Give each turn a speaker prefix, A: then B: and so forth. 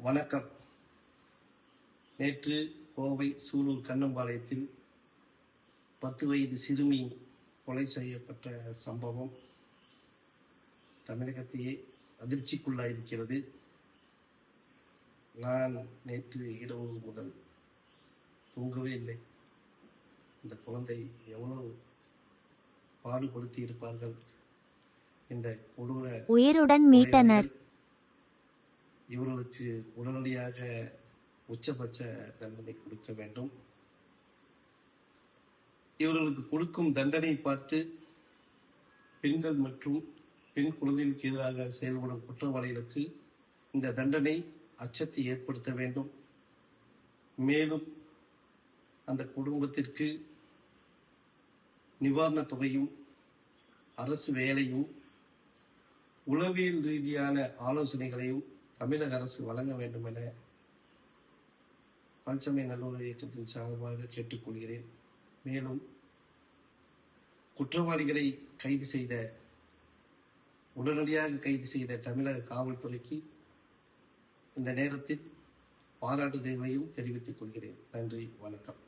A: வணக்கம். நேற்று கோவை சூலூர் கண்ணம்பாளையத்தில் 10 வயது சிறுமி கொலை செய்யப்பட்ட சம்பவம் தமிழகத்தையே அதிர்ச்சிக்குள்ளாயிருக்கிறது. நான் நேற்று இரவு முதல் தூங்கவே இல்லை. இந்த குழந்தை எவ்வளவு பாடுபடுத்தி இருப்பார்கள். இந்த கொடூர
B: உயிருடன் மீட்டனர்.
A: இவர்களுக்கு உடனடியாக உச்சபட்ச தண்டனை கொடுக்க வேண்டும். இவர்களுக்கு கொடுக்கும் தண்டனை பார்த்து பெண்கள் மற்றும் பெண் குழந்தைகளுக்கு எதிராக செயல்படும் குற்றவாளிகளுக்கு இந்த தண்டனை அச்சத்தை ஏற்படுத்த வேண்டும். மேலும் அந்த குடும்பத்திற்கு நிவாரணத் தொகையும் அரசு வேலையும் உளவியல் ரீதியான ஆலோசனைகளையும் தமிழக அரசு வழங்க வேண்டும் என பல்சமய நல்லுறவு இயக்கத்தின் சார்பாக கேட்டுக்கொள்கிறேன். மேலும் குற்றவாளிகளை உடனடியாக கைது செய்த தமிழக காவல்துறைக்கு இந்த நேரத்தில் பாராட்டுதல்களையும் தெரிவித்துக் கொள்கிறேன். நன்றி, வணக்கம்.